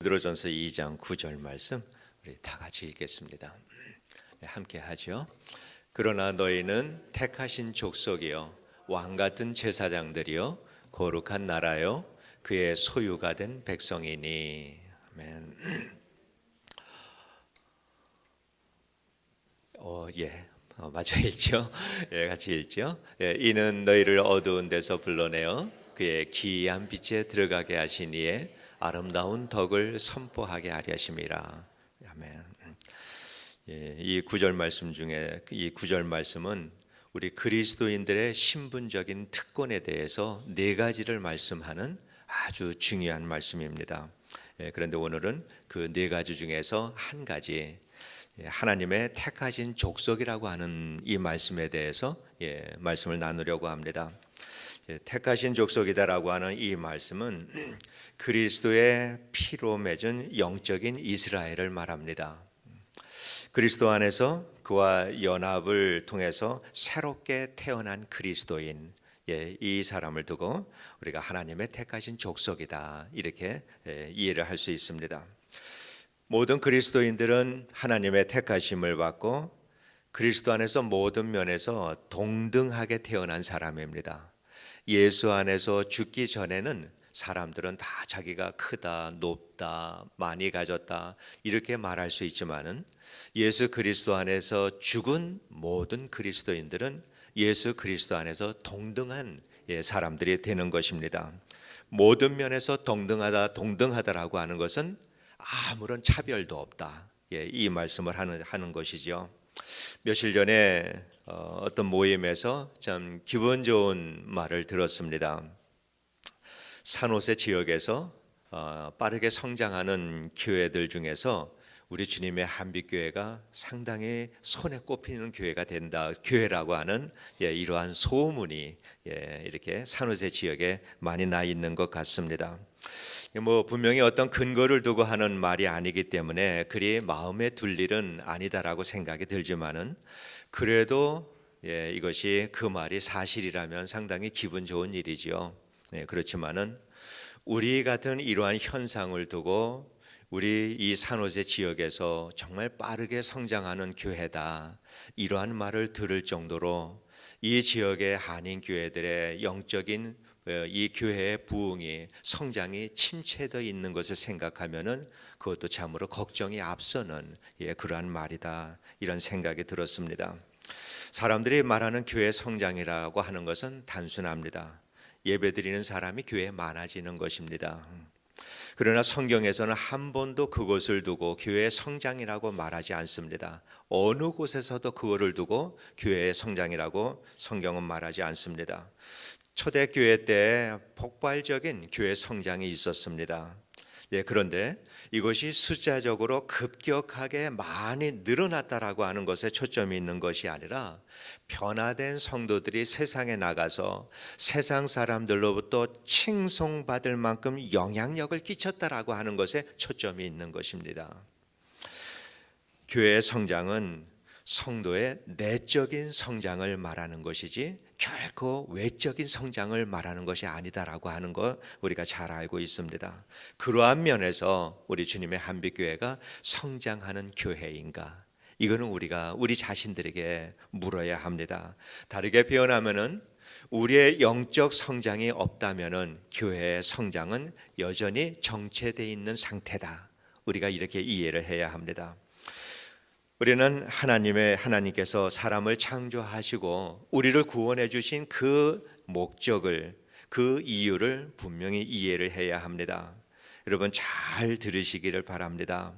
베드로전서 2장 9절 말씀 우리 다 같이 읽겠습니다. 함께 하죠. 그러나 너희는 택하신 족속이요 왕 같은 제사장들이요 거룩한 나라요 그의 소유가 된 백성이니. 아멘. 맞아 읽죠. 같이 읽죠. 이는 너희를 어두운 데서 불러내어 그의 기이한 빛에 들어가게 하시니에 아름다운 덕을 선포하게 하려 하심이라. 아멘. 이 구절 말씀 중에 이 구절 말씀은 우리 그리스도인들의 신분적인 특권에 대해서 네 가지를 말씀하는 아주 중요한 말씀입니다. 그런데 오늘은 그 네 가지 중에서 한 가지, 하나님의 택하신 족속이라고 하는 이 말씀에 대해서 말씀을 나누려고 합니다. 택하신 족속이다라고 하는 이 말씀은 그리스도의 피로 맺은 영적인 이스라엘을 말합니다. 그리스도 안에서 그와 연합을 통해서 새롭게 태어난 그리스도인, 이 사람을 두고 우리가 하나님의 택하신 족속이다 이렇게 이해를 할 수 있습니다. 모든 그리스도인들은 하나님의 택하심을 받고 그리스도 안에서 모든 면에서 동등하게 태어난 사람입니다. 예수 안에서 죽기 전에는 사람들은 다 자기가 크다, 높다, 많이 가졌다 이렇게 말할 수 있지만은 예수 그리스도 안에서 죽은 모든 그리스도인들은 예수 그리스도 안에서 동등한 사람들이 되는 것입니다. 모든 면에서 동등하다라고 하는 것은 아무런 차별도 없다. 이 말씀을 하는 것이죠. 며칠 전에 어떤 모임에서 참 기분 좋은 말을 들었습니다. 산호세 지역에서 빠르게 성장하는 교회들 중에서 우리 주님의 한빛교회가 상당히 손에 꼽히는 교회가 된다, 교회라고 하는 이러한 소문이 이렇게 산호세 지역에 많이 나 있는 것 같습니다. 분명히 어떤 근거를 두고 하는 말이 아니기 때문에 그리 마음에 둘 일은 아니다라고 생각이 들지만은 그래도 이것이 그 말이 사실이라면 상당히 기분 좋은 일이지요. 그렇지만은 우리 같은 이러한 현상을 두고 우리 이 산호세 지역에서 정말 빠르게 성장하는 교회다 이러한 말을 들을 정도로 이 지역의 한인 교회들의 영적인 이 교회의 부흥이 성장이 침체되어 있는 것을 생각하면은 그것도 참으로 걱정이 앞서는 그러한 말이다 이런 생각이 들었습니다. 사람들이 말하는 교회 성장이라고 하는 것은 단순합니다. 예배드리는 사람이 교회에 많아지는 것입니다. 그러나 성경에서는 한 번도 그것을 두고 교회의 성장이라고 말하지 않습니다. 어느 곳에서도 그거를 두고 교회의 성장이라고 성경은 말하지 않습니다. 초대교회 때 폭발적인 교회 성장이 있었습니다. 그런데 이것이 숫자적으로 급격하게 많이 늘어났다라고 하는 것에 초점이 있는 것이 아니라 변화된 성도들이 세상에 나가서 세상 사람들로부터 칭송받을 만큼 영향력을 끼쳤다라고 하는 것에 초점이 있는 것입니다. 교회의 성장은 성도의 내적인 성장을 말하는 것이지 결코 외적인 성장을 말하는 것이 아니다라고 하는 것 우리가 잘 알고 있습니다. 그러한 면에서 우리 주님의 한빛교회가 성장하는 교회인가? 이거는 우리가 우리 자신들에게 물어야 합니다. 다르게 표현하면은 우리의 영적 성장이 없다면은 교회의 성장은 여전히 정체되어 있는 상태다. 우리가 이렇게 이해를 해야 합니다. 우리는 하나님께서 사람을 창조하시고 우리를 구원해 주신 그 목적을, 그 이유를 분명히 이해를 해야 합니다. 여러분 잘 들으시기를 바랍니다.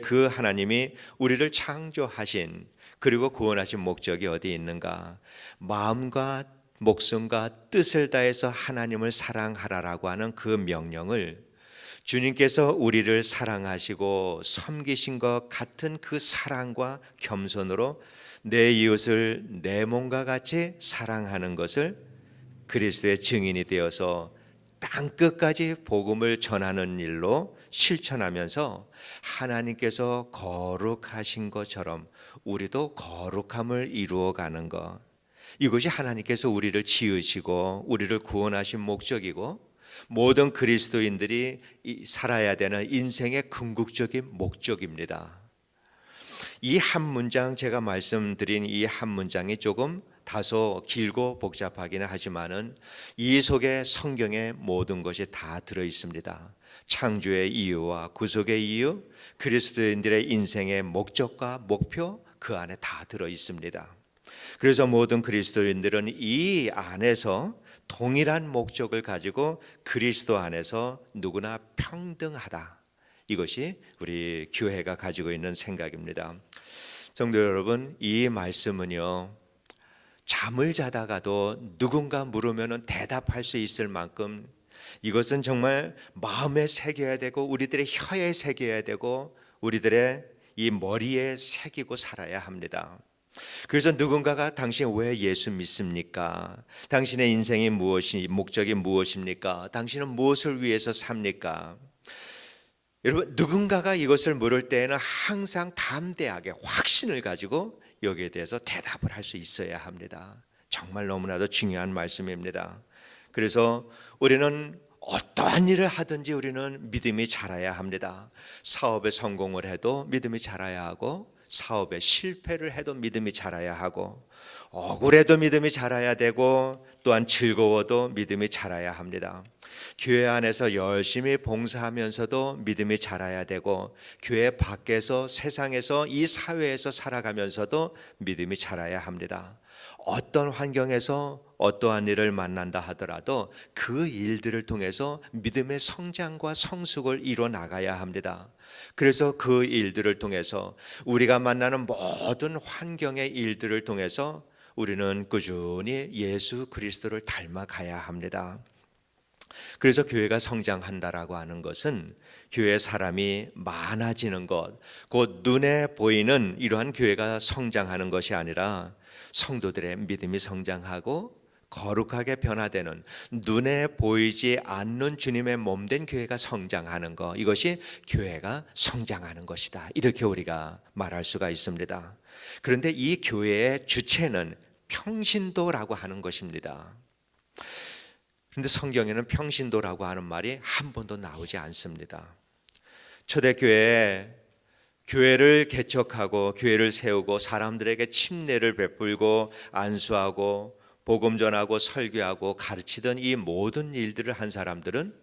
그 하나님이 우리를 창조하신 그리고 구원하신 목적이 어디 있는가? 마음과 목숨과 뜻을 다해서 하나님을 사랑하라라고 하는 그 명령을 주님께서 우리를 사랑하시고 섬기신 것 같은 그 사랑과 겸손으로 내 이웃을 내 몸과 같이 사랑하는 것을 그리스도의 증인이 되어서 땅끝까지 복음을 전하는 일로 실천하면서 하나님께서 거룩하신 것처럼 우리도 거룩함을 이루어가는 것, 이것이 하나님께서 우리를 지으시고 우리를 구원하신 목적이고 모든 그리스도인들이 살아야 되는 인생의 궁극적인 목적입니다. 이 한 문장, 제가 말씀드린 이 한 문장이 조금 다소 길고 복잡하기는 하지만은 이 속에 성경의 모든 것이 다 들어 있습니다. 창조의 이유와 구속의 이유, 그리스도인들의 인생의 목적과 목표, 그 안에 다 들어 있습니다. 그래서 모든 그리스도인들은 이 안에서 동일한 목적을 가지고 그리스도 안에서 누구나 평등하다. 이것이 우리 교회가 가지고 있는 생각입니다. 성도 여러분, 이 말씀은요, 잠을 자다가도 누군가 물으면 대답할 수 있을 만큼 이것은 정말 마음에 새겨야 되고 우리들의 혀에 새겨야 되고 우리들의 이 머리에 새기고 살아야 합니다. 그래서 누군가가 당신 왜 예수 믿습니까? 당신의 인생이 목적이 무엇입니까? 당신은 무엇을 위해서 삽니까? 여러분, 누군가가 이것을 물을 때에는 항상 담대하게 확신을 가지고 여기에 대해서 대답을 할 수 있어야 합니다. 정말 너무나도 중요한 말씀입니다. 그래서 우리는 어떠한 일을 하든지 우리는 믿음이 자라야 합니다. 사업에 성공을 해도 믿음이 자라야 하고, 사업에 실패를 해도 믿음이 자라야 하고, 억울해도 믿음이 자라야 되고, 또한 즐거워도 믿음이 자라야 합니다. 교회 안에서 열심히 봉사하면서도 믿음이 자라야 되고, 교회 밖에서 세상에서 이 사회에서 살아가면서도 믿음이 자라야 합니다. 어떤 환경에서 어떠한 일을 만난다 하더라도 그 일들을 통해서 믿음의 성장과 성숙을 이뤄 나가야 합니다. 그래서 그 일들을 통해서 우리가 만나는 모든 환경의 일들을 통해서 우리는 꾸준히 예수 그리스도를 닮아가야 합니다. 그래서 교회가 성장한다라고 하는 것은 교회 사람이 많아지는 것, 곧 눈에 보이는 이러한 교회가 성장하는 것이 아니라 성도들의 믿음이 성장하고 거룩하게 변화되는 눈에 보이지 않는 주님의 몸된 교회가 성장하는 것, 이것이 교회가 성장하는 것이다, 이렇게 우리가 말할 수가 있습니다. 그런데 이 교회의 주체는 평신도라고 하는 것입니다. 그런데 성경에는 평신도라고 하는 말이 한 번도 나오지 않습니다. 초대교회에 교회를 개척하고 교회를 세우고 사람들에게 침례를 베풀고 안수하고 복음 전하고 설교하고 가르치던 이 모든 일들을 한 사람들은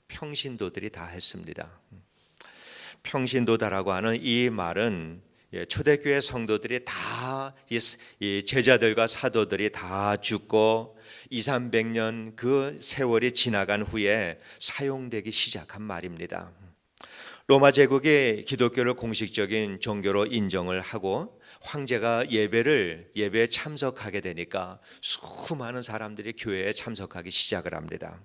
평신도들이 다 했습니다. 평신도다라고 하는 이 말은 초대교회 성도들이 다 이 제자들과 사도들이 다 죽고 200~300년 그 세월이 지나간 후에 사용되기 시작한 말입니다. 로마 제국이 기독교를 공식적인 종교로 인정을 하고 황제가 예배에 참석하게 되니까 수많은 사람들이 교회에 참석하기 시작을 합니다.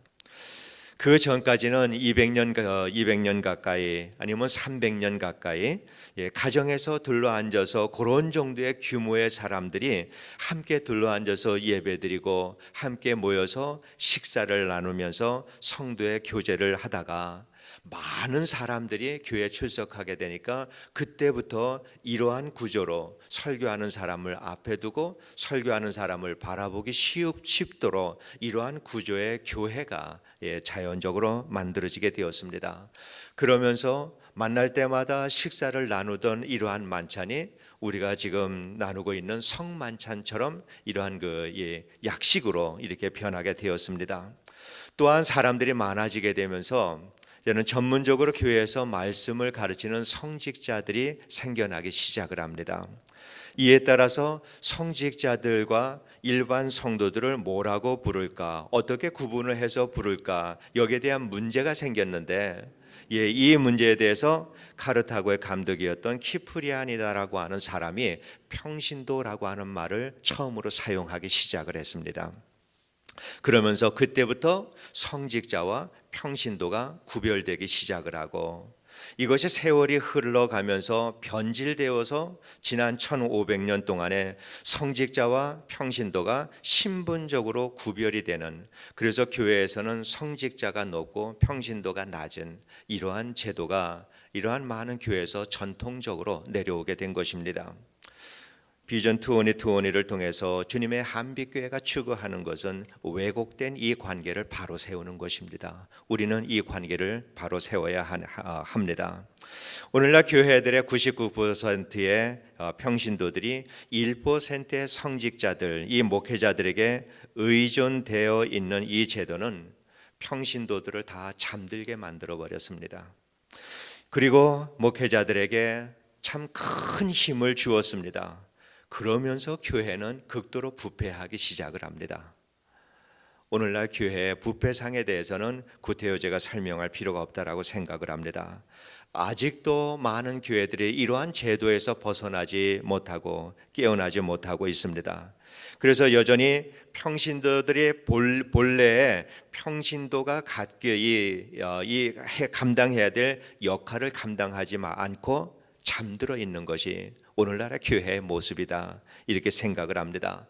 그 전까지는 200년 가까이 아니면 300년 가까이 가정에서 둘러앉아서 그런 정도의 규모의 사람들이 함께 둘러앉아서 예배드리고 함께 모여서 식사를 나누면서 성도의 교제를 하다가 많은 사람들이 교회에 출석하게 되니까 그때부터 이러한 구조로 설교하는 사람을 앞에 두고 설교하는 사람을 바라보기 쉽도록 이러한 구조의 교회가 자연적으로 만들어지게 되었습니다. 그러면서 만날 때마다 식사를 나누던 이러한 만찬이 우리가 지금 나누고 있는 성만찬처럼 이러한 약식으로 이렇게 변하게 되었습니다. 또한 사람들이 많아지게 되면서 저는 전문적으로 교회에서 말씀을 가르치는 성직자들이 생겨나기 시작을 합니다. 이에 따라서 성직자들과 일반 성도들을 뭐라고 부를까, 어떻게 구분을 해서 부를까, 여기에 대한 문제가 생겼는데 이 문제에 대해서 카르타고의 감독이었던 키프리안이다라고 하는 사람이 평신도라고 하는 말을 처음으로 사용하기 시작을 했습니다. 그러면서 그때부터 성직자와 평신도가 구별되기 시작을 하고 이것이 세월이 흘러가면서 변질되어서 지난 1500년 동안에 성직자와 평신도가 신분적으로 구별이 되는, 그래서 교회에서는 성직자가 높고 평신도가 낮은 이러한 제도가 이러한 많은 교회에서 전통적으로 내려오게 된 것입니다. 비전 2020를 통해서 주님의 한빛교회가 추구하는 것은 왜곡된 이 관계를 바로 세우는 것입니다. 우리는 이 관계를 바로 세워야 합니다. 오늘날 교회들의 99%의 평신도들이 1%의 성직자들, 이 목회자들에게 의존되어 있는 이 제도는 평신도들을 다 잠들게 만들어 버렸습니다. 그리고 목회자들에게 참 큰 힘을 주었습니다. 그러면서 교회는 극도로 부패하기 시작을 합니다. 오늘날 교회의 부패상에 대해서는 구태여 제가 설명할 필요가 없다라고 생각을 합니다. 아직도 많은 교회들이 이러한 제도에서 벗어나지 못하고 깨어나지 못하고 있습니다. 그래서 여전히 평신도들이 본래의 평신도가 감당해야 될 역할을 감당하지 않고 잠들어 있는 것이 오늘날의 교회의 모습이다, 이렇게 생각을 합니다.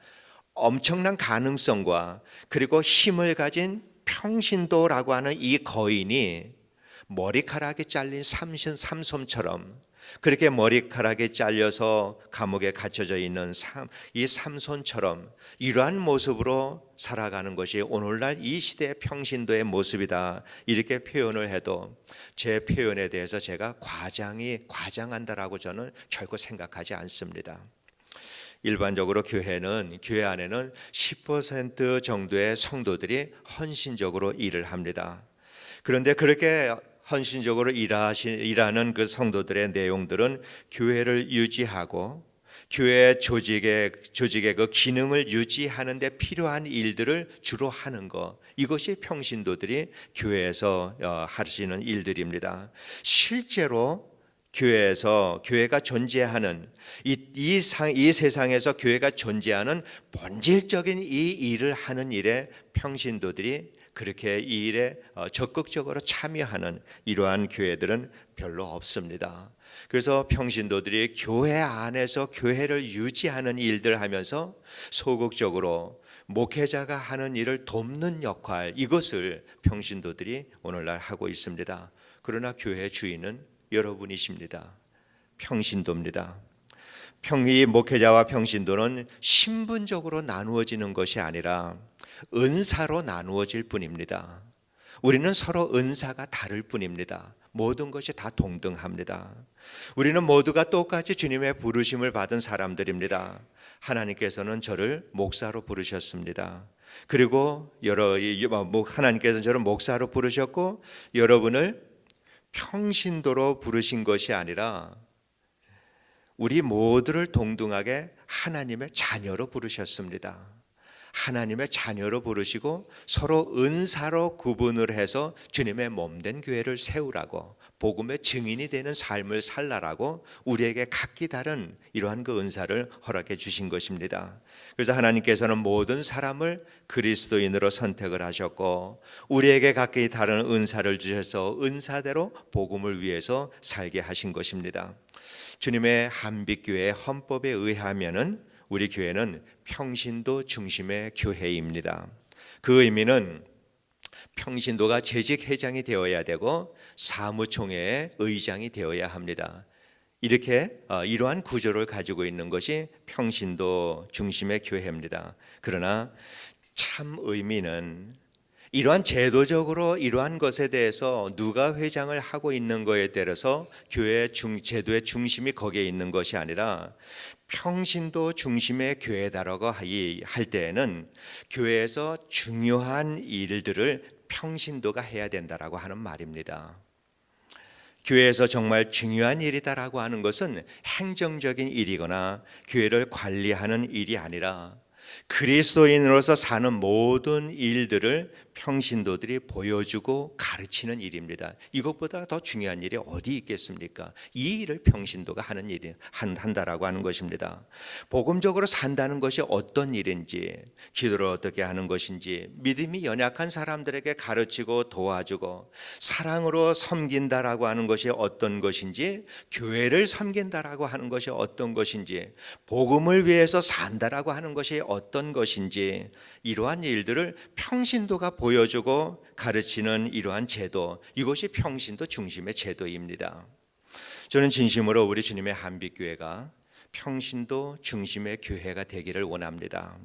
엄청난 가능성과 그리고 힘을 가진 평신도라고 하는 이 거인이 머리카락이 잘린 삼손처럼 그렇게 머리카락이 잘려서 감옥에 갇혀져 있는 이 삼손처럼 이러한 모습으로 살아가는 것이 오늘날 이 시대의 평신도의 모습이다, 이렇게 표현을 해도 제 표현에 대해서 제가 과장한다라고 저는 결코 생각하지 않습니다. 일반적으로 교회 안에는 10% 정도의 성도들이 헌신적으로 일을 합니다. 그런데 그렇게 헌신적으로 일하는 그 성도들의 내용들은 교회를 유지하고 교회 조직의 그 기능을 유지하는 데 필요한 일들을 주로 하는 것, 이것이 평신도들이 교회에서 하시는 일들입니다. 실제로 교회가 존재하는 이 세상에서 교회가 존재하는 본질적인 이 일을 하는 일에 평신도들이 그렇게 이 일에 적극적으로 참여하는 이러한 교회들은 별로 없습니다. 그래서 평신도들이 교회 안에서 교회를 유지하는 일들 하면서 소극적으로 목회자가 하는 일을 돕는 역할, 이것을 평신도들이 오늘날 하고 있습니다. 그러나 교회 주인은 여러분이십니다. 평신도입니다. 이 목회자와 평신도는 신분적으로 나누어지는 것이 아니라 은사로 나누어질 뿐입니다. 우리는 서로 은사가 다를 뿐입니다. 모든 것이 다 동등합니다. 우리는 모두가 똑같이 주님의 부르심을 받은 사람들입니다. 하나님께서는 저를 목사로 부르셨습니다. 그리고 하나님께서는 저를 목사로 부르셨고 여러분을 평신도로 부르신 것이 아니라 우리 모두를 동등하게 하나님의 자녀로 부르셨습니다. 하나님의 자녀로 부르시고 서로 은사로 구분을 해서 주님의 몸된 교회를 세우라고, 복음의 증인이 되는 삶을 살라라고 우리에게 각기 다른 이러한 그 은사를 허락해 주신 것입니다. 그래서 하나님께서는 모든 사람을 그리스도인으로 선택을 하셨고 우리에게 각기 다른 은사를 주셔서 은사대로 복음을 위해서 살게 하신 것입니다. 주님의 한빛교회의 헌법에 의하면은 우리 교회는 평신도 중심의 교회입니다. 그 의미는 평신도가 재직 회장이 되어야 되고 사무총회의 의장이 되어야 합니다. 이러한 구조를 가지고 있는 것이 평신도 중심의 교회입니다. 그러나 참 의미는 이러한 제도적으로 이러한 것에 대해서 누가 회장을 하고 있는 것에 따라서 교회 제도의 중심이 거기에 있는 것이 아니라 평신도 중심의 교회다라고 할 때에는 교회에서 중요한 일들을 평신도가 해야 된다라고 하는 말입니다. 교회에서 정말 중요한 일이다라고 하는 것은 행정적인 일이거나 교회를 관리하는 일이 아니라 그리스도인으로서 사는 모든 일들을 평신도들이 보여주고 가르치는 일입니다. 이것보다 더 중요한 일이 어디 있겠습니까? 이 일을 평신도가 한다라고 하는 것입니다. 복음적으로 산다는 것이 어떤 일인지, 기도를 어떻게 하는 것인지, 믿음이 연약한 사람들에게 가르치고 도와주고 사랑으로 섬긴다라고 하는 것이 어떤 것인지, 교회를 섬긴다라고 하는 것이 어떤 것인지, 복음을 위해서 산다라고 하는 것이 어떤 것인지, 이러한 일들을 평신도가 보여주고 가르치는 이러한 제도, 이것이 평신도 중심의 제도입니다. 저는 진심으로 우리 주님의 한빛교회가 평신도 중심의 교회가 되기를 원합니다.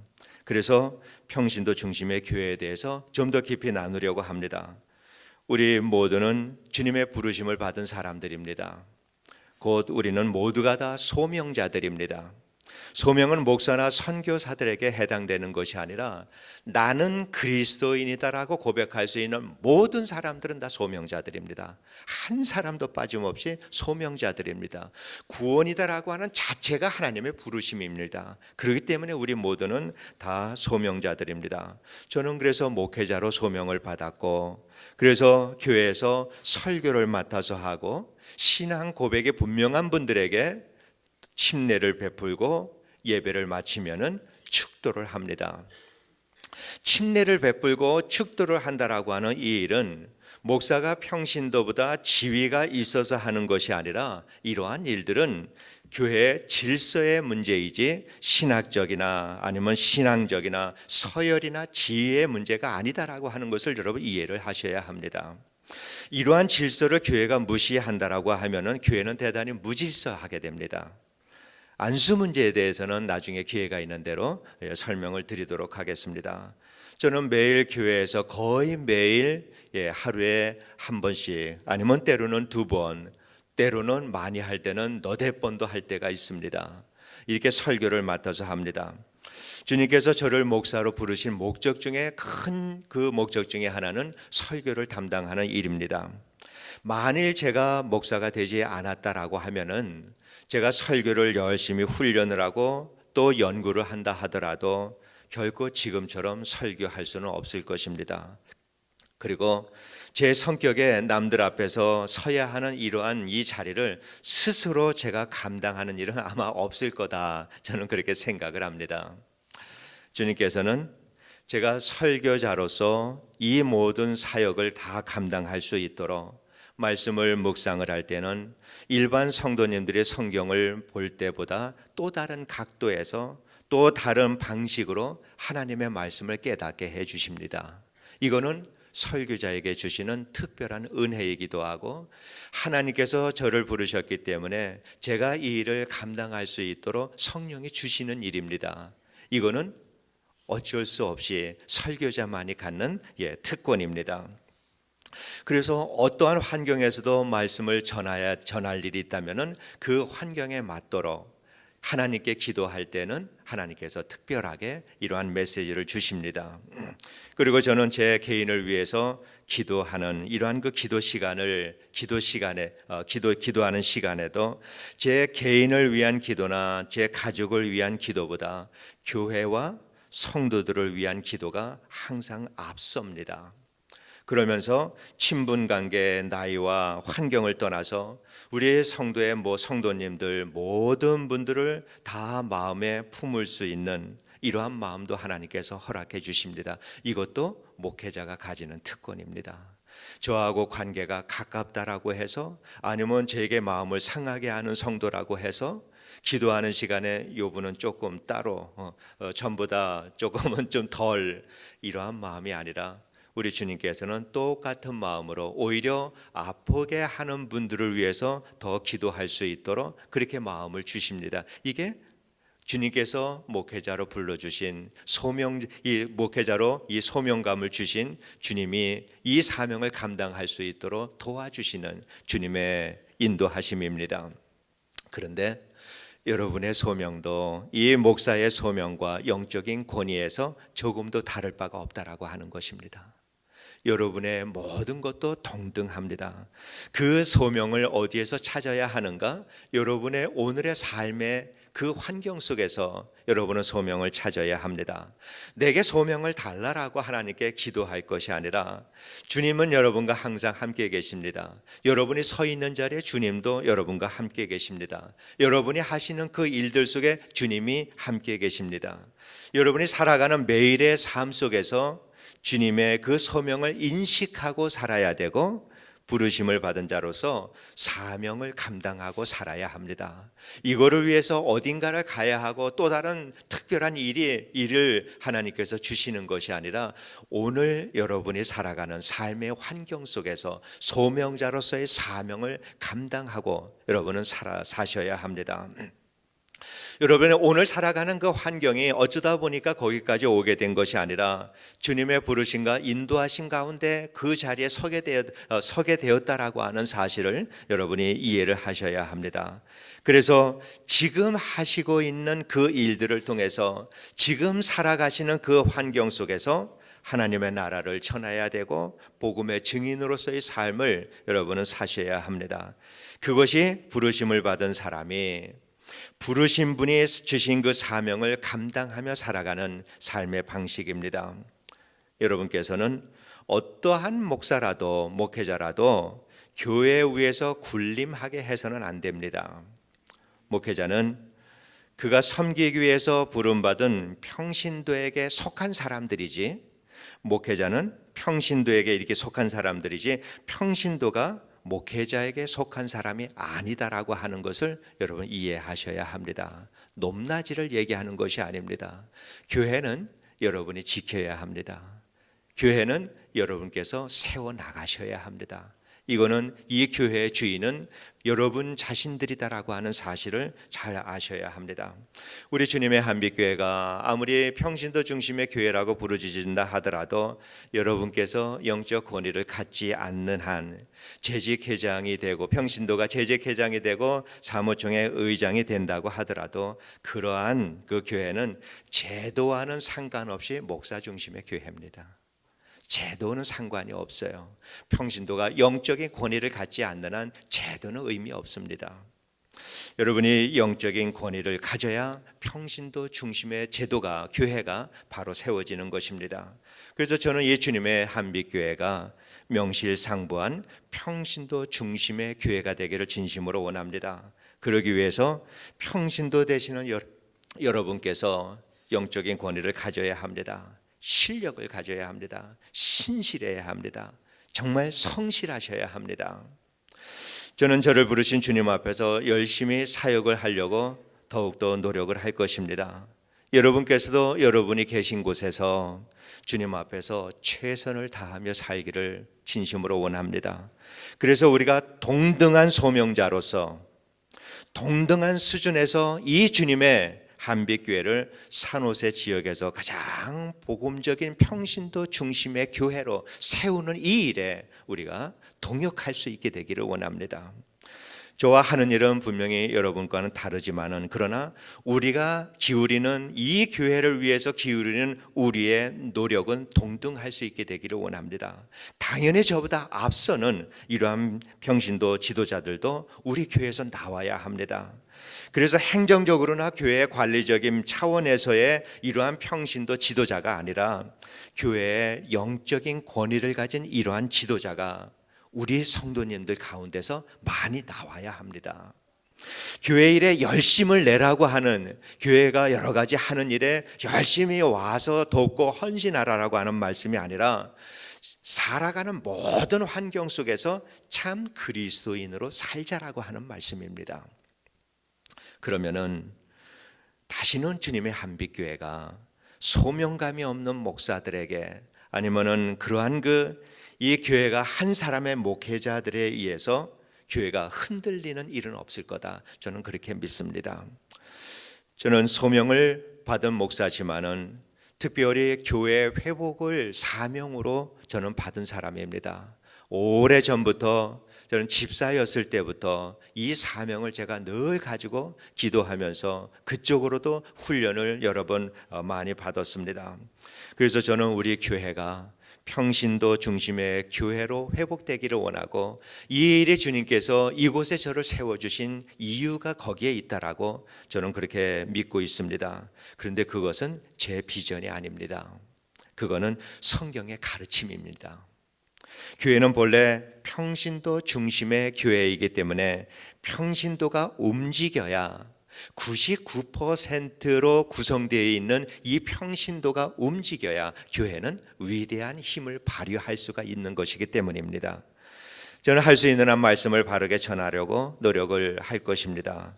그래서 평신도 중심의 교회에 대해서 좀 더 깊이 나누려고 합니다. 우리 모두는 주님의 부르심을 받은 사람들입니다. 곧 우리는 모두가 다 소명자들입니다. 소명은 목사나 선교사들에게 해당되는 것이 아니라 나는 그리스도인이다라고 고백할 수 있는 모든 사람들은 다 소명자들입니다. 한 사람도 빠짐없이 소명자들입니다. 구원이다라고 하는 자체가 하나님의 부르심입니다. 그렇기 때문에 우리 모두는 다 소명자들입니다. 저는 그래서 목회자로 소명을 받았고, 그래서 교회에서 설교를 맡아서 하고, 신앙 고백이 분명한 분들에게 침례를 베풀고 예배를 마치면은 축도를 합니다. 침례를 베풀고 축도를 한다라고 하는 이 일은 목사가 평신도보다 지위가 있어서 하는 것이 아니라 이러한 일들은 교회의 질서의 문제이지 신학적이나 아니면 신앙적이나 서열이나 지위의 문제가 아니다라고 하는 것을 여러분 이해를 하셔야 합니다. 이러한 질서를 교회가 무시한다라고 하면은 교회는 대단히 무질서하게 됩니다. 안수 문제에 대해서는 나중에 기회가 있는 대로 설명을 드리도록 하겠습니다. 저는 매일 교회에서 거의 매일 하루에 한 번씩 아니면 때로는 두 번, 때로는 많이 할 때는 너댓 번도 할 때가 있습니다. 이렇게 설교를 맡아서 합니다. 주님께서 저를 목사로 부르신 목적 중에 큰 그 목적 중에 하나는 설교를 담당하는 일입니다. 만일 제가 목사가 되지 않았다라고 하면은 제가 설교를 열심히 훈련을 하고 또 연구를 한다 하더라도 결코 지금처럼 설교할 수는 없을 것입니다. 그리고 제 성격에 남들 앞에서 서야 하는 이러한 이 자리를 스스로 제가 감당하는 일은 아마 없을 거다, 저는 그렇게 생각을 합니다. 주님께서는 제가 설교자로서 이 모든 사역을 다 감당할 수 있도록 말씀을 묵상을 할 때는 일반 성도님들의 성경을 볼 때보다 또 다른 각도에서 또 다른 방식으로 하나님의 말씀을 깨닫게 해 주십니다. 이거는 설교자에게 주시는 특별한 은혜이기도 하고 하나님께서 저를 부르셨기 때문에 제가 이 일을 감당할 수 있도록 성령이 주시는 일입니다. 이거는 어쩔 수 없이 설교자만이 갖는 특권입니다. 그래서 어떠한 환경에서도 말씀을 전할 일이 있다면은 그 환경에 맞도록 하나님께 기도할 때는 하나님께서 특별하게 이러한 메시지를 주십니다. 그리고 저는 제 개인을 위해서 기도하는 이러한 그 기도하는 시간에도 제 개인을 위한 기도나 제 가족을 위한 기도보다 교회와 성도들을 위한 기도가 항상 앞섭니다. 그러면서 친분관계, 나이와 환경을 떠나서 우리의 성도의 성도님들 모든 분들을 다 마음에 품을 수 있는 이러한 마음도 하나님께서 허락해 주십니다. 이것도 목회자가 가지는 특권입니다. 저하고 관계가 가깝다라고 해서 아니면 제게 마음을 상하게 하는 성도라고 해서 기도하는 시간에 요분은 조금 따로 전보다 조금은 좀 덜 이러한 마음이 아니라 우리 주님께서는 똑같은 마음으로 오히려 아프게 하는 분들을 위해서 더 기도할 수 있도록 그렇게 마음을 주십니다. 이게 주님께서 목회자로 불러주신 목회자로 이 소명감을 주신 주님이 이 사명을 감당할 수 있도록 도와주시는 주님의 인도하심입니다. 그런데 여러분의 소명도 이 목사의 소명과 영적인 권위에서 조금도 다를 바가 없다라고 하는 것입니다. 여러분의 모든 것도 동등합니다. 그 소명을 어디에서 찾아야 하는가? 여러분의 오늘의 삶의 그 환경 속에서 여러분은 소명을 찾아야 합니다. 내게 소명을 달라라고 하나님께 기도할 것이 아니라 주님은 여러분과 항상 함께 계십니다. 여러분이 서 있는 자리에 주님도 여러분과 함께 계십니다. 여러분이 하시는 그 일들 속에 주님이 함께 계십니다. 여러분이 살아가는 매일의 삶 속에서 주님의 그 소명을 인식하고 살아야 되고 부르심을 받은 자로서 사명을 감당하고 살아야 합니다. 이거를 위해서 어딘가를 가야 하고 또 다른 특별한 일을 하나님께서 주시는 것이 아니라 오늘 여러분이 살아가는 삶의 환경 속에서 소명자로서의 사명을 감당하고 여러분은 사셔야 합니다. 여러분의 오늘 살아가는 그 환경이 어쩌다 보니까 거기까지 오게 된 것이 아니라 주님의 부르심과 인도하심 가운데 그 자리에 서게 되었다라고 하는 사실을 여러분이 이해를 하셔야 합니다. 그래서 지금 하시고 있는 그 일들을 통해서 지금 살아가시는 그 환경 속에서 하나님의 나라를 전해야 되고 복음의 증인으로서의 삶을 여러분은 사셔야 합니다. 그것이 부르심을 받은 사람이 부르신 분이 주신 그 사명을 감당하며 살아가는 삶의 방식입니다. 여러분께서는 어떠한 목사라도 목회자라도 교회 위에서 군림하게 해서는 안 됩니다. 목회자는 그가 섬기기 위해서 부름받은 평신도에게 속한 사람들이지, 목회자는 평신도에게 이렇게 속한 사람들이지 평신도가 목회자에게 속한 사람이 아니다라고 하는 것을 여러분 이해하셔야 합니다. 높낮이를 얘기하는 것이 아닙니다. 교회는 여러분이 지켜야 합니다. 교회는 여러분께서 세워나가셔야 합니다. 이거는 이 교회의 주인은 여러분 자신들이다라고 하는 사실을 잘 아셔야 합니다. 우리 주님의 한빛교회가 아무리 평신도 중심의 교회라고 부르짖는다 하더라도 여러분께서 영적 권위를 갖지 않는 한 재직회장이 되고 평신도가 재직회장이 되고 사무총회 의장이 된다고 하더라도 그러한 그 교회는 제도와는 상관없이 목사 중심의 교회입니다. 제도는 상관이 없어요. 평신도가 영적인 권위를 갖지 않는 한 제도는 의미 없습니다. 여러분이 영적인 권위를 가져야 평신도 중심의 제도가, 교회가 바로 세워지는 것입니다. 그래서 저는 예수님의 한빛교회가 명실상부한 평신도 중심의 교회가 되기를 진심으로 원합니다. 그러기 위해서 평신도 되시는 여러분께서 영적인 권위를 가져야 합니다. 실력을 가져야 합니다. 신실해야 합니다. 정말 성실하셔야 합니다. 저는 저를 부르신 주님 앞에서 열심히 사역을 하려고 더욱더 노력을 할 것입니다. 여러분께서도 여러분이 계신 곳에서 주님 앞에서 최선을 다하며 살기를 진심으로 원합니다. 그래서 우리가 동등한 소명자로서 동등한 수준에서 이 주님의 한빛교회를 산호세 지역에서 가장 복음적인 평신도 중심의 교회로 세우는 이 일에 우리가 동역할 수 있게 되기를 원합니다. 저와 하는 일은 분명히 여러분과는 다르지만은 그러나 우리가 기울이는 이 교회를 위해서 기울이는 우리의 노력은 동등할 수 있게 되기를 원합니다. 당연히 저보다 앞서는 이러한 평신도 지도자들도 우리 교회에서 나와야 합니다. 그래서 행정적으로나 교회의 관리적인 차원에서의 이러한 평신도 지도자가 아니라 교회의 영적인 권위를 가진 이러한 지도자가 우리 성도님들 가운데서 많이 나와야 합니다. 교회 일에 열심을 내라고 하는, 교회가 여러 가지 하는 일에 열심히 와서 돕고 헌신하라라고 하는 말씀이 아니라 살아가는 모든 환경 속에서 참 그리스도인으로 살자라고 하는 말씀입니다. 그러면은 다시는 주님의 한빛교회가 소명감이 없는 목사들에게 아니면은 그러한 이 교회가 한 사람의 목회자들에 의해서 교회가 흔들리는 일은 없을 거다. 저는 그렇게 믿습니다. 저는 소명을 받은 목사지만은 특별히 교회 회복을 사명으로 저는 받은 사람입니다. 오래전부터 저는 집사였을 때부터 이 사명을 제가 늘 가지고 기도하면서 그쪽으로도 훈련을 여러 번 많이 받았습니다. 그래서 저는 우리 교회가 평신도 중심의 교회로 회복되기를 원하고 이 일에 주님께서 이곳에 저를 세워주신 이유가 거기에 있다라고 저는 그렇게 믿고 있습니다. 그런데 그것은 제 비전이 아닙니다. 그거는 성경의 가르침입니다. 교회는 본래 평신도 중심의 교회이기 때문에 평신도가 움직여야 99%로 구성되어 있는 이 평신도가 움직여야 교회는 위대한 힘을 발휘할 수가 있는 것이기 때문입니다. 저는 할 수 있는 한 말씀을 바르게 전하려고 노력을 할 것입니다.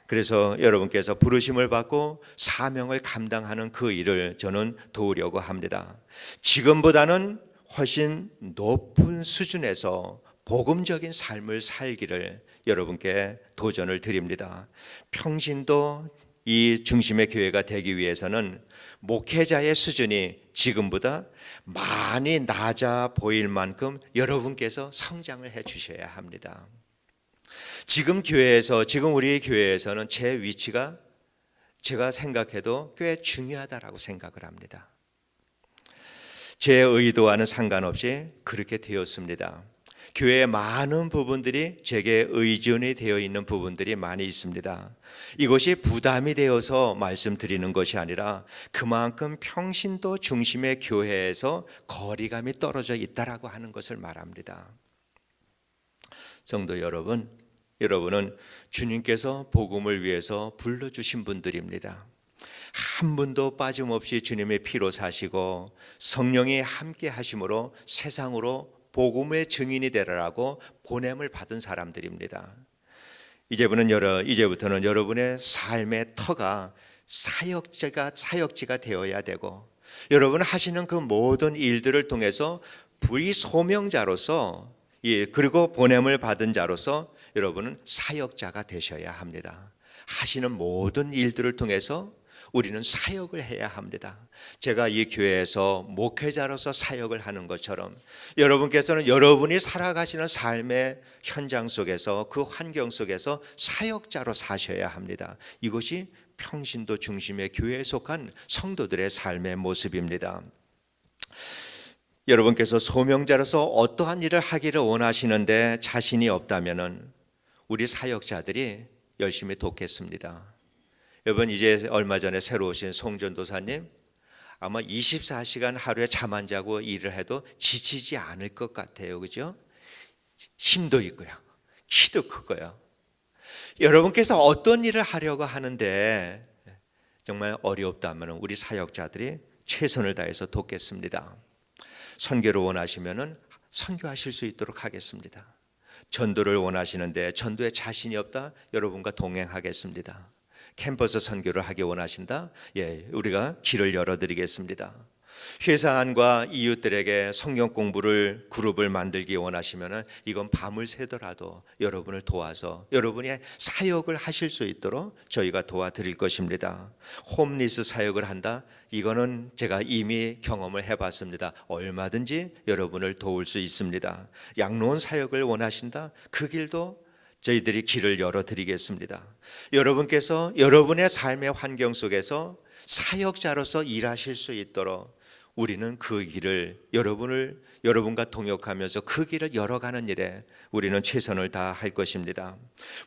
그래서 여러분께서 부르심을 받고 사명을 감당하는 그 일을 저는 도우려고 합니다. 지금보다는 훨씬 높은 수준에서 복음적인 삶을 살기를 여러분께 도전을 드립니다. 평신도 이 중심의 교회가 되기 위해서는 목회자의 수준이 지금보다 많이 낮아 보일 만큼 여러분께서 성장을 해 주셔야 합니다. 지금 우리 교회에서는 제 위치가 제가 생각해도 꽤 중요하다라고 생각을 합니다. 제 의도와는 상관없이 그렇게 되었습니다. 교회의 많은 부분들이 제게 의존이 되어 있는 부분들이 많이 있습니다. 이것이 부담이 되어서 말씀드리는 것이 아니라 그만큼 평신도 중심의 교회에서 거리감이 떨어져 있다라고 하는 것을 말합니다. 성도 여러분, 여러분은 주님께서 복음을 위해서 불러주신 분들입니다. 한 분도 빠짐없이 주님의 피로 사시고 성령이 함께 하심으로 세상으로 복음의 증인이 되라라고 보냄을 받은 사람들입니다. 이제부터는 여러분의 삶의 터가 사역지가 되어야 되고, 여러분 하시는 그 모든 일들을 통해서 불의 소명자로서, 그리고 보냄을 받은 자로서 여러분은 사역자가 되셔야 합니다. 하시는 모든 일들을 통해서 우리는 사역을 해야 합니다. 제가 이 교회에서 목회자로서 사역을 하는 것처럼 여러분께서는 여러분이 살아가시는 삶의 현장 속에서, 그 환경 속에서 사역자로 사셔야 합니다. 이것이 평신도 중심의 교회에 속한 성도들의 삶의 모습입니다. 여러분께서 소명자로서 어떠한 일을 하기를 원하시는데 자신이 없다면 우리 사역자들이 열심히 돕겠습니다. 여러분, 이제 얼마 전에 새로 오신 송전도사님, 아마 24시간 하루에 잠 안 자고 일을 해도 지치지 않을 것 같아요. 그죠? 힘도 있고요, 키도 크고요. 여러분께서 어떤 일을 하려고 하는데 정말 어렵다면 우리 사역자들이 최선을 다해서 돕겠습니다. 선교를 원하시면 선교하실 수 있도록 하겠습니다. 전도를 원하시는데 전도에 자신이 없다, 여러분과 동행하겠습니다. 캠퍼스 선교를 하기 원하신다? 우리가 길을 열어드리겠습니다. 회사 안과 이웃들에게 성경 공부를 그룹을 만들기 원하시면 이건 밤을 새더라도 여러분을 도와서 여러분이 사역을 하실 수 있도록 저희가 도와드릴 것입니다. 홈리스 사역을 한다? 이거는 제가 이미 경험을 해봤습니다. 얼마든지 여러분을 도울 수 있습니다. 양로원 사역을 원하신다? 그 길도 저희들이 길을 열어드리겠습니다. 여러분께서 여러분의 삶의 환경 속에서 사역자로서 일하실 수 있도록 우리는 그 길을 여러분과 동역하면서 그 길을 열어가는 일에 우리는 최선을 다할 것입니다.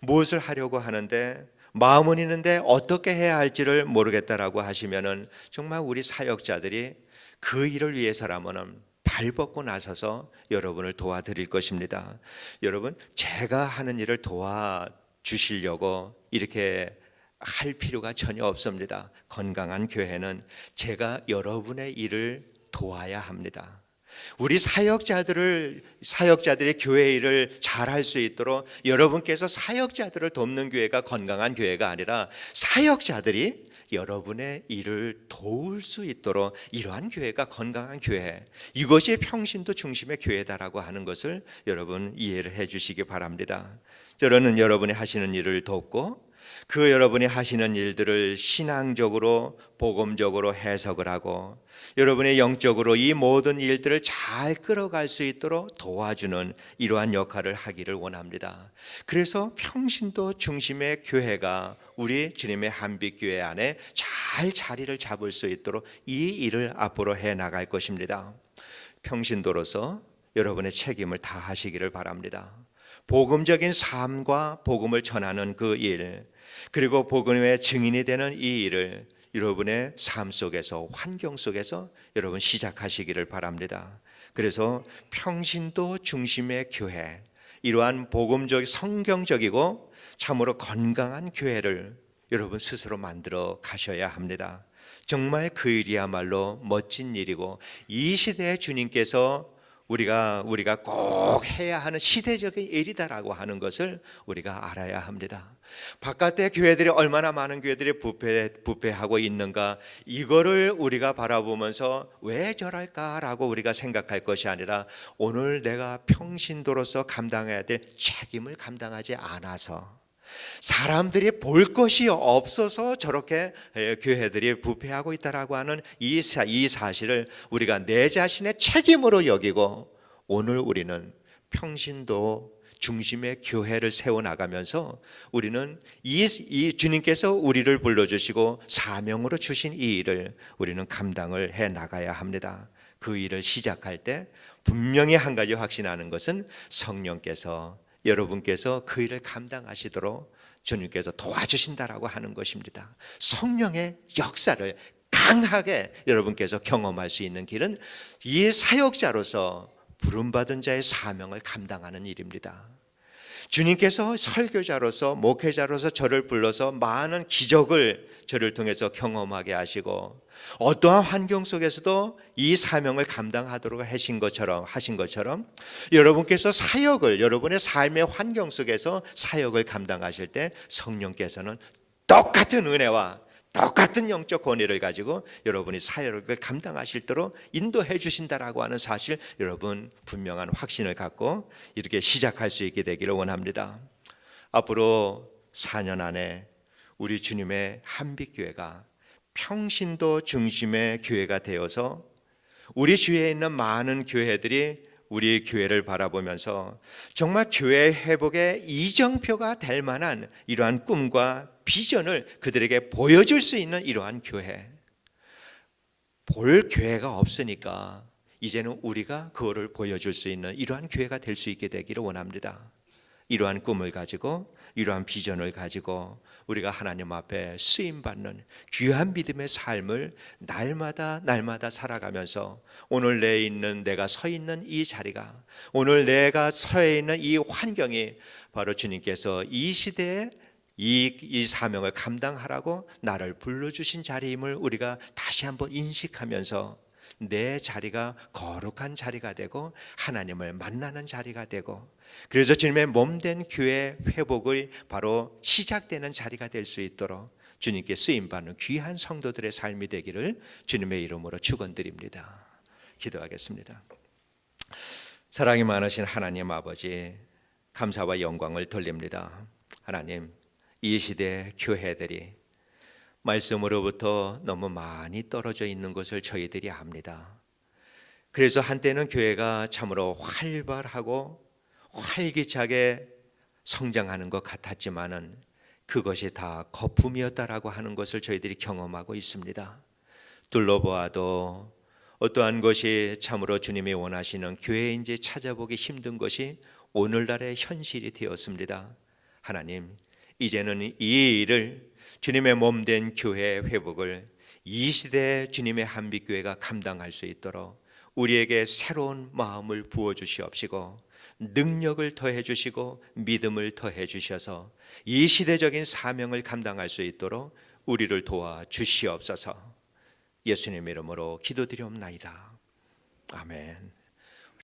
무엇을 하려고 하는데 마음은 있는데 어떻게 해야 할지를 모르겠다라고 하시면은 정말 우리 사역자들이 그 일을 위해서라면은 발벗고 나서서 여러분을 도와드릴 것입니다. 여러분, 제가 하는 일을 도와주시려고 이렇게 할 필요가 전혀 없습니다. 건강한 교회는 제가 여러분의 일을 도와야 합니다. 우리 사역자들이 교회 일을 잘할 수 있도록 여러분께서 사역자들을 돕는 교회가 건강한 교회가 아니라 사역자들이 여러분의 일을 도울 수 있도록 이러한 교회가 건강한 교회, 이것이 평신도 중심의 교회다라고 하는 것을 여러분 이해를 해 주시기 바랍니다. 저는 여러분이 하시는 일을 돕고 그 여러분이 하시는 일들을 신앙적으로 복음적으로 해석을 하고 여러분의 영적으로 이 모든 일들을 잘 끌어갈 수 있도록 도와주는 이러한 역할을 하기를 원합니다. 그래서 평신도 중심의 교회가 우리 주님의 한빛교회 안에 잘 자리를 잡을 수 있도록 이 일을 앞으로 해나갈 것입니다. 평신도로서 여러분의 책임을 다하시기를 바랍니다. 복음적인 삶과 복음을 전하는 그 일, 그리고 복음의 증인이 되는 이 일을 여러분의 삶 속에서, 환경 속에서 여러분 시작하시기를 바랍니다. 그래서 평신도 중심의 교회, 이러한 복음적, 성경적이고 참으로 건강한 교회를 여러분 스스로 만들어 가셔야 합니다. 정말 그 일이야말로 멋진 일이고 이 시대에 주님께서 우리가 꼭 해야 하는 시대적인 일이다라고 하는 것을 우리가 알아야 합니다. 바깥의 교회들이 얼마나 많은 교회들이 부패하고 있는가, 이거를 우리가 바라보면서 왜 저럴까라고 우리가 생각할 것이 아니라 오늘 내가 평신도로서 감당해야 될 책임을 감당하지 않아서 사람들이 볼 것이 없어서 저렇게 교회들이 부패하고 있다라고 하는 이 사실을 우리가 내 자신의 책임으로 여기고 오늘 우리는 평신도 중심의 교회를 세워나가면서 우리는 이 주님께서 우리를 불러주시고 사명으로 주신 이 일을 우리는 감당을 해 나가야 합니다. 그 일을 시작할 때 분명히 한 가지 확신하는 것은 성령께서 여러분께서 그 일을 감당하시도록 주님께서 도와주신다라고 하는 것입니다. 성령의 역사를 강하게 여러분께서 경험할 수 있는 길은 이 사역자로서 부름받은 자의 사명을 감당하는 일입니다. 주님께서 설교자로서 목회자로서 저를 불러서 많은 기적을 저를 통해서 경험하게 하시고 어떠한 환경 속에서도 이 사명을 감당하도록 하신 것처럼 여러분께서 사역을 여러분의 삶의 환경 속에서 사역을 감당하실 때 성령께서는 똑같은 은혜와 똑같은 영적 권위를 가지고 여러분이 사역을 감당하실도록 인도해 주신다라고 하는 사실, 여러분 분명한 확신을 갖고 이렇게 시작할 수 있게 되기를 원합니다. 앞으로 4년 안에 우리 주님의 한빛교회가 평신도 중심의 교회가 되어서 우리 주위에 있는 많은 교회들이 우리 교회를 바라보면서 정말 교회 회복의 이정표가 될 만한 이러한 꿈과 비전을 그들에게 보여줄 수 있는 이러한 교회, 볼 교회가 없으니까 이제는 우리가 그거를 보여줄 수 있는 이러한 교회가 될 수 있게 되기를 원합니다. 이러한 꿈을 가지고 이러한 비전을 가지고 우리가 하나님 앞에 쓰임받는 귀한 믿음의 삶을 날마다 살아가면서 오늘 내가 서 있는 이 자리가, 오늘 내가 서 있는 이 환경이 바로 주님께서 이 시대에 이 사명을 감당하라고 나를 불러주신 자리임을 우리가 다시 한번 인식하면서 내 자리가 거룩한 자리가 되고 하나님을 만나는 자리가 되고, 그래서 주님의 몸된 교회 회복의 바로 시작되는 자리가 될 수 있도록 주님께 쓰임받는 귀한 성도들의 삶이 되기를 주님의 이름으로 축원드립니다. 기도하겠습니다. 사랑이 많으신 하나님 아버지, 감사와 영광을 돌립니다. 하나님, 이 시대 교회들이 말씀으로부터 너무 많이 떨어져 있는 것을 저희들이 압니다. 그래서 한때는 교회가 참으로 활발하고 활기차게 성장하는 것 같았지만은 그것이 다 거품이었다라고 하는 것을 저희들이 경험하고 있습니다. 둘러보아도 어떠한 것이 참으로 주님이 원하시는 교회인지 찾아보기 힘든 것이 오늘날의 현실이 되었습니다. 하나님, 이제는 이 일을 주님의 몸된 교회 회복을 이 시대 주님의 한빛교회가 감당할 수 있도록 우리에게 새로운 마음을 부어주시옵시고 능력을 더해 주시고 믿음을 더해 주셔서 이 시대적인 사명을 감당할 수 있도록 우리를 도와주시옵소서. 예수님 이름으로 기도드리옵나이다. 아멘.